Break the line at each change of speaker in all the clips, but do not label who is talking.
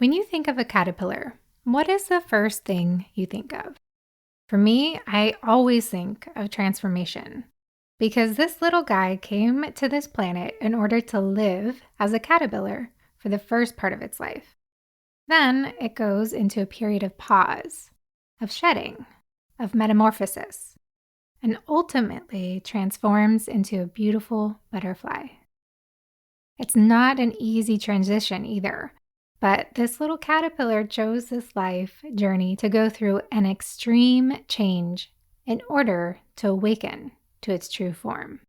When you think of a caterpillar, what is the first thing you think of? For me, I always think of transformation because this little guy came to this planet in order to live as a caterpillar for the first part of its life. Then it goes into a period of pause, of shedding, of metamorphosis, and ultimately transforms into a beautiful butterfly. It's not an easy transition either. But this little caterpillar chose this life journey to go through an extreme change in order to awaken to its true form.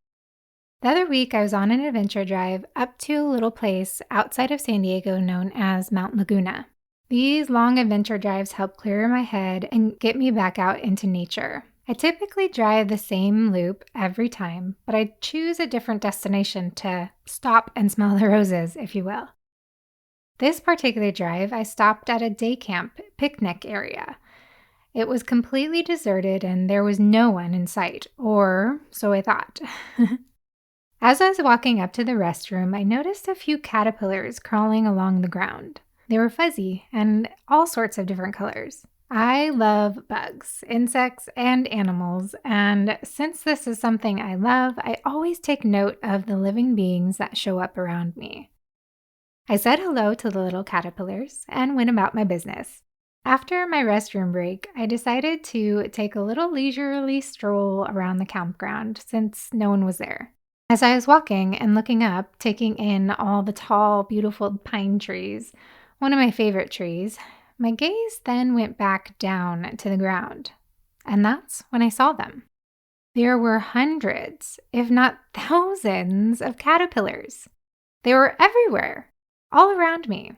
The other week, I was on an adventure drive up to a little place outside of San Diego known as Mount Laguna. These long adventure drives help clear my head and get me back out into nature. I typically drive the same loop every time, but I choose a different destination to stop and smell the roses, if you will. This particular drive, I stopped at a day camp picnic area. It was completely deserted and there was no one in sight, or so I thought. As I was walking up to the restroom, I noticed a few caterpillars crawling along the ground. They were fuzzy and all sorts of different colors. I love bugs, insects, and animals, and since this is something I love, I always take note of the living beings that show up around me. I said hello to the little caterpillars and went about my business. After my restroom break, I decided to take a little leisurely stroll around the campground since no one was there. As I was walking and looking up, taking in all the tall, beautiful pine trees, one of my favorite trees, my gaze then went back down to the ground. And that's when I saw them. There were hundreds, if not thousands, of caterpillars. They were everywhere. All around me.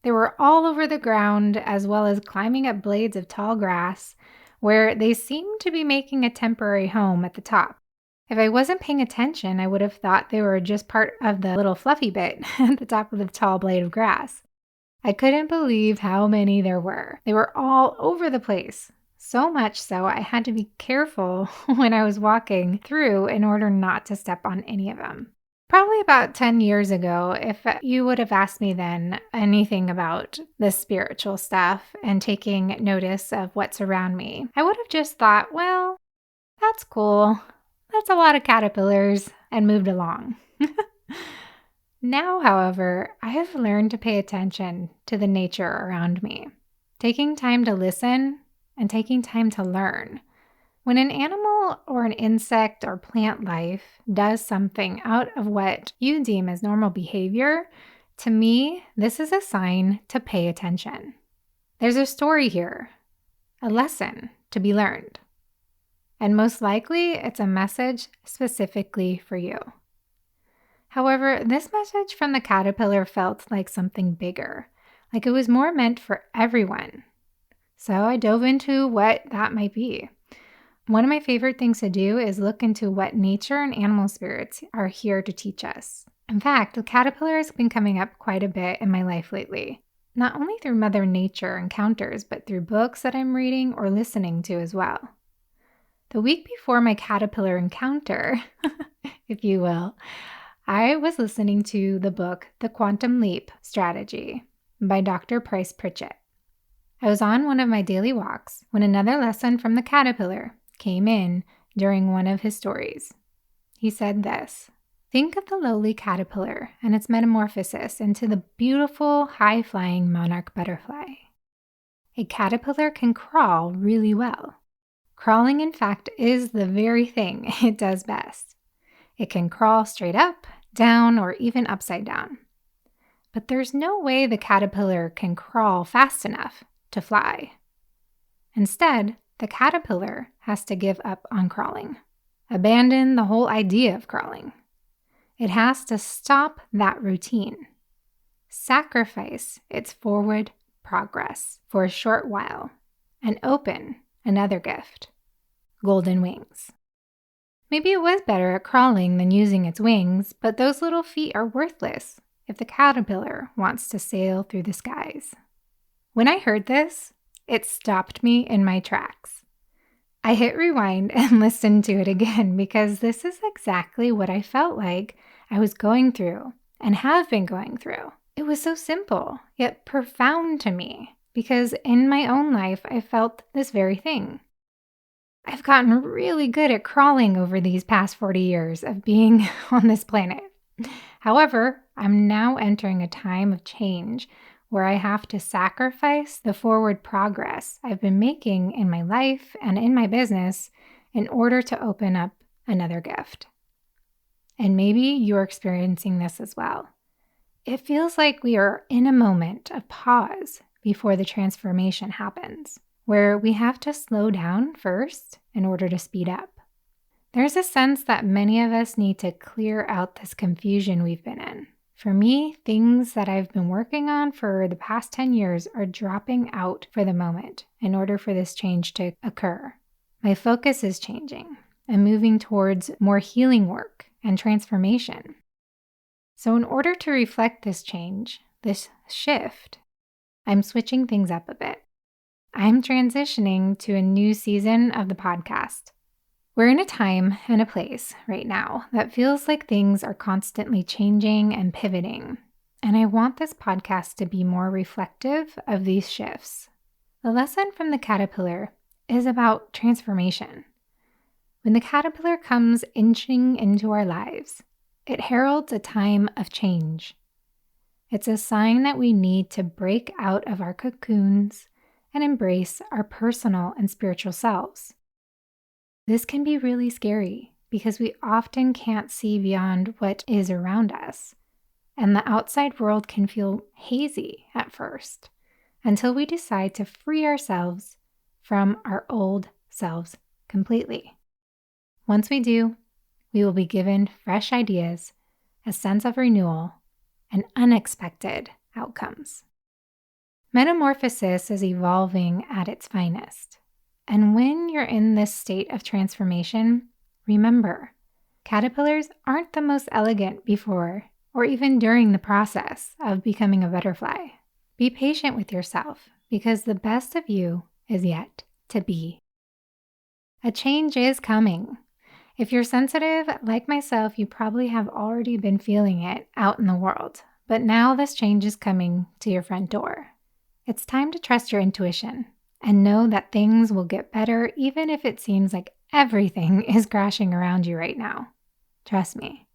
They were all over the ground as well as climbing up blades of tall grass where they seemed to be making a temporary home at the top. If I wasn't paying attention, I would have thought they were just part of the little fluffy bit at the top of the tall blade of grass. I couldn't believe how many there were. They were all over the place. So much so I had to be careful when I was walking through in order not to step on any of them. Probably about 10 years ago, if you would have asked me then anything about the spiritual stuff and taking notice of what's around me, I would have just thought, well, that's cool. That's a lot of caterpillars, and moved along. Now, however, I have learned to pay attention to the nature around me, taking time to listen and taking time to learn. When an animal or an insect or plant life does something out of what you deem as normal behavior, to me, this is a sign to pay attention. There's a story here, a lesson to be learned. And most likely, it's a message specifically for you. However, this message from the caterpillar felt like something bigger, like it was more meant for everyone. So I dove into what that might be. One of my favorite things to do is look into what nature and animal spirits are here to teach us. In fact, the caterpillar has been coming up quite a bit in my life lately, not only through Mother Nature encounters, but through books that I'm reading or listening to as well. The week before my caterpillar encounter, if you will, I was listening to the book The Quantum Leap Strategy by Dr. Pritchett. I was on one of my daily walks when another lesson from the caterpillar came in during one of his stories. He said this: think of the lowly caterpillar and its metamorphosis into the beautiful, high-flying monarch butterfly. A caterpillar can crawl really well. Crawling, in fact, is the very thing it does best. It can crawl straight up, down, or even upside down. But there's no way the caterpillar can crawl fast enough to fly. Instead, the caterpillar has to give up on crawling, abandon the whole idea of crawling. It has to stop that routine, sacrifice its forward progress for a short while, and open another gift: golden wings. Maybe it was better at crawling than using its wings, but those little feet are worthless if the caterpillar wants to sail through the skies. When I heard this, it stopped me in my tracks. I hit rewind and listened to it again because this is exactly what I felt like I was going through and have been going through. It was so simple, yet profound to me, because in my own life, I felt this very thing. I've gotten really good at crawling over these past 40 years of being on this planet. However, I'm now entering a time of change where I have to sacrifice the forward progress I've been making in my life and in my business in order to open up another gift. And maybe you're experiencing this as well. It feels like we are in a moment of pause before the transformation happens, where we have to slow down first in order to speed up. There's a sense that many of us need to clear out this confusion we've been in. For me, things that I've been working on for the past 10 years are dropping out for the moment in order for this change to occur. My focus is changing. I'm moving towards more healing work and transformation. So in order to reflect this change, this shift, I'm switching things up a bit. I'm transitioning to a new season of the podcast. We're in a time and a place right now that feels like things are constantly changing and pivoting, and I want this podcast to be more reflective of these shifts. The lesson from the caterpillar is about transformation. When the caterpillar comes inching into our lives, it heralds a time of change. It's a sign that we need to break out of our cocoons and embrace our personal and spiritual selves. This can be really scary because we often can't see beyond what is around us, and the outside world can feel hazy at first until we decide to free ourselves from our old selves completely. Once we do, we will be given fresh ideas, a sense of renewal, and unexpected outcomes. Metamorphosis is evolving at its finest. And when you're in this state of transformation, remember, caterpillars aren't the most elegant before or even during the process of becoming a butterfly. Be patient with yourself because the best of you is yet to be. A change is coming. If you're sensitive, like myself, you probably have already been feeling it out in the world, but now this change is coming to your front door. It's time to trust your intuition and know that things will get better even if it seems like everything is crashing around you right now. Trust me,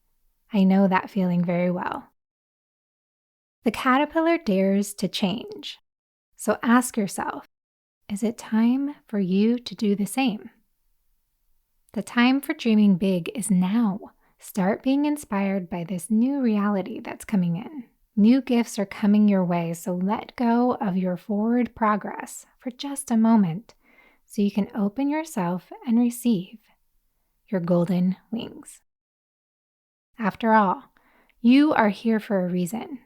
I know that feeling very well. The caterpillar dares to change. So ask yourself, is it time for you to do the same? The time for dreaming big is now. Start being inspired by this new reality that's coming in. New gifts are coming your way, so let go of your forward progress for just a moment so you can open yourself and receive your golden wings. After all, you are here for a reason.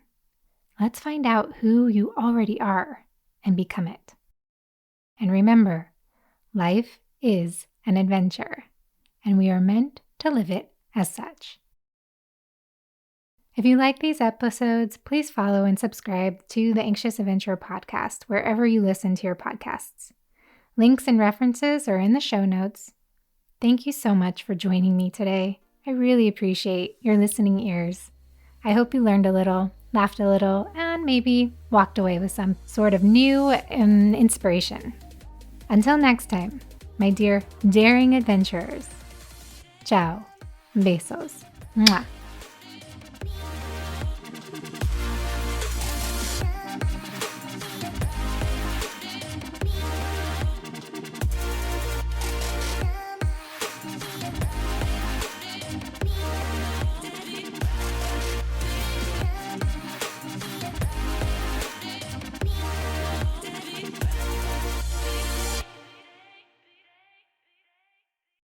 Let's find out who you already are and become it. And remember, life is an adventure, and we are meant to live it as such. If you like these episodes, please follow and subscribe to the Anxious Adventurer podcast wherever you listen to your podcasts. Links and references are in the show notes. Thank you so much for joining me today. I really appreciate your listening ears. I hope you learned a little, laughed a little, and maybe walked away with some sort of new inspiration. Until next time, my dear daring adventurers. Ciao. Besos. Mwah.